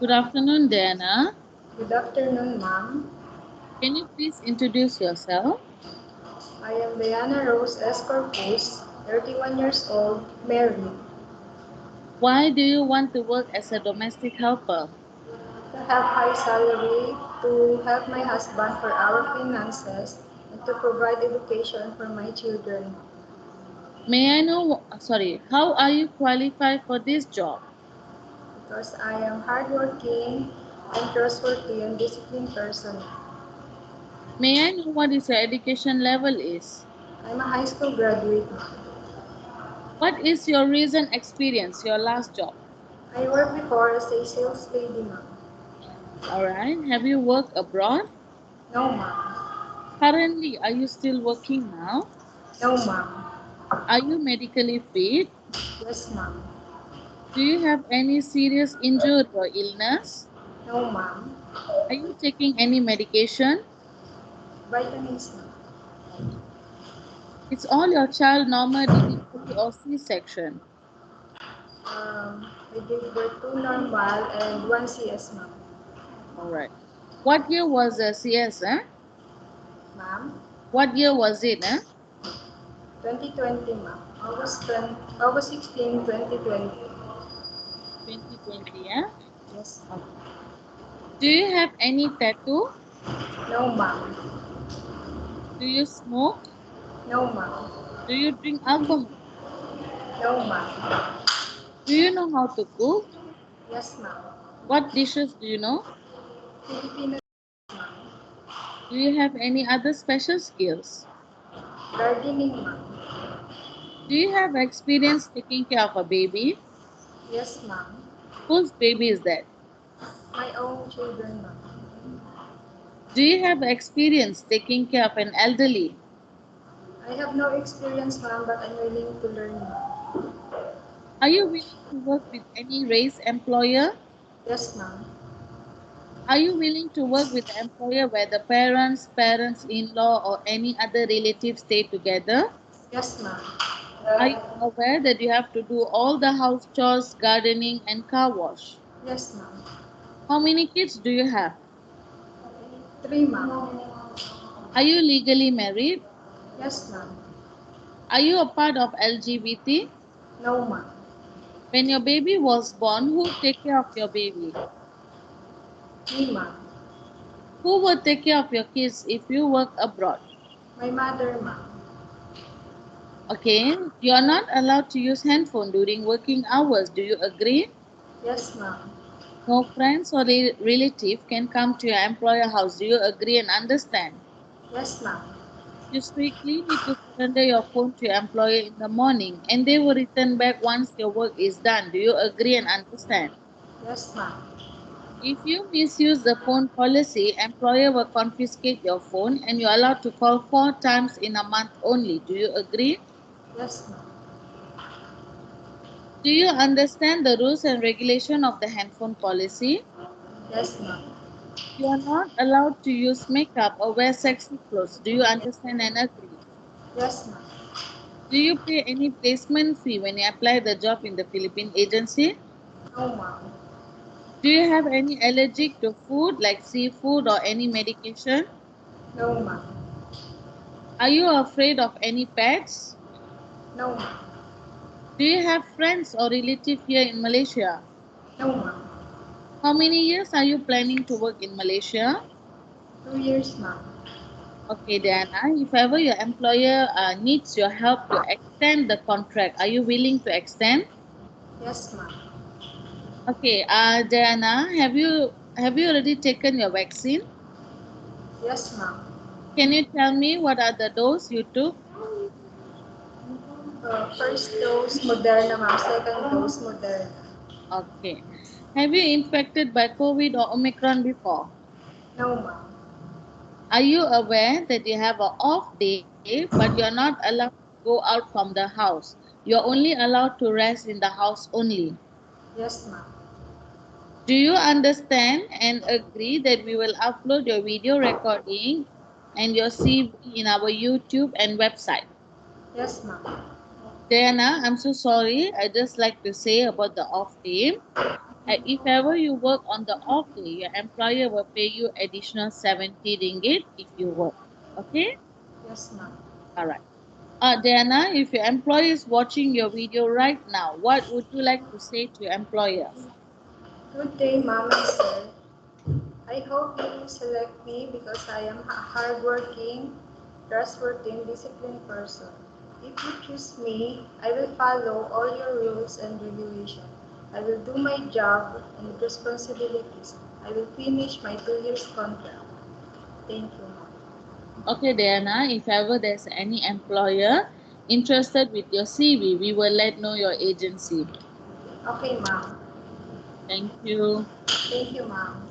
Good afternoon, Diana. Good afternoon, ma'am. Can you please introduce yourself? I am Diana Rose Escorpus, 31 years old, married. Why do you want to work as a domestic helper? To have high salary, to help my husband for our finances, and to provide education for my children. May I know, how are you qualified for this job? Because I am hardworking and trustworthy and disciplined person. May I know what is your education level is? I'm a high school graduate. What is your recent experience, your last job? I worked before as a sales lady, ma'am. Alright, have you worked abroad? No, ma'am. Currently, are you still working now? No, ma'am. Are you medically fit? Yes, ma'am. Do you have any serious injury or illness? No, ma'am. Are you taking any medication? Vitamins, ma'am. Okay. Is all your child normal delivery or C-section? I gave birth to normal and one CS, ma'am. All right. What year was the CS? Ma'am, What year was it? 2020, ma'am. August 16, 2020. 2020. Yes. Okay. Do you have any tattoo? No, ma'am. Do you smoke? No, ma'am. Do you drink alcohol? No, ma'am. Do you know how to cook? Yes, ma'am. What dishes do you know? Filipino, Do you have any other special skills? gardening, ma'am. Do you have experience taking care of a baby? Yes, ma'am. Whose baby is that? My own children, ma'am. Do you have experience taking care of an elderly? I have no experience, ma'am, but I'm willing to learn, ma'am. Are you willing to work with any race employer? Yes, ma'am. Are you willing to work with an employer where the parents, parents-in-law, or any other relatives stay together? Yes, ma'am. Are you aware that you have to do all the house chores, gardening, and car wash? Yes, ma'am. How many kids do you have? Three, ma'am. Are you legally married? Yes, ma'am. Are you a part of LGBT? No, ma'am. When your baby was born, who take care of your baby? Me, ma'am. Who will take care of your kids if you work abroad? My mother, ma'am. Okay, you are not allowed to use handphone during working hours. Do you agree? Yes, ma'am. No friends or relative can come to your employer house. Do you agree and understand? Yes, ma'am. You strictly need to surrender your phone to your employer in the morning and they will return back once your work is done. Do you agree and understand? Yes, ma'am. If you misuse the phone policy, employer will confiscate your phone and you're allowed to call 4 times in a month only. Do you agree? Yes, ma'am. Do you understand the rules and regulation of the handphone policy? Yes, ma'am. You are not allowed to use makeup or wear sexy clothes. Do you understand and agree? Yes, ma'am. Do you pay any placement fee when you apply the job in the Philippine agency? No, ma'am. Do you have any allergic to food like seafood or any medication? No, ma'am. Are you afraid of any pets? No, ma'am. Do you have friends or relatives here in Malaysia? No, ma'am. How many years are you planning to work in Malaysia? 2 years, ma'am. Okay, Diana, if ever your employer needs your help to extend the contract, are you willing to extend? Yes, ma'am. Okay, Diana, have you already taken your vaccine? Yes, ma'am. Can you tell me what are the dose you took? First dose, Moderna, ma'am. Second dose, Moderna. Okay. Have you infected by COVID or Omicron before? No, ma'am. Are you aware that you have an off day, but you're not allowed to go out from the house? You're only allowed to rest in the house only. Yes, ma'am. Do you understand and agree that we will upload your video recording and your CV in our YouTube and website? Yes, ma'am. Diana, I'm so sorry. I just like to say about the off day. If ever you work on the off day, your employer will pay you additional 70 ringgit if you work. Okay? Yes, ma'am. All right. Diana, if your employer is watching your video right now, what would you like to say to your employer? Good day, ma'am and sir. I hope you will select me because I am a hardworking, trustworthy, and disciplined person. If you choose me, I will follow all your rules and regulations. I will do my job and responsibilities. I will finish my 2 years contract. Thank you. Okay, Diana, if ever there's any employer interested with your CV, we will let know your agency. Okay, ma'am. Thank you. Thank you, ma'am.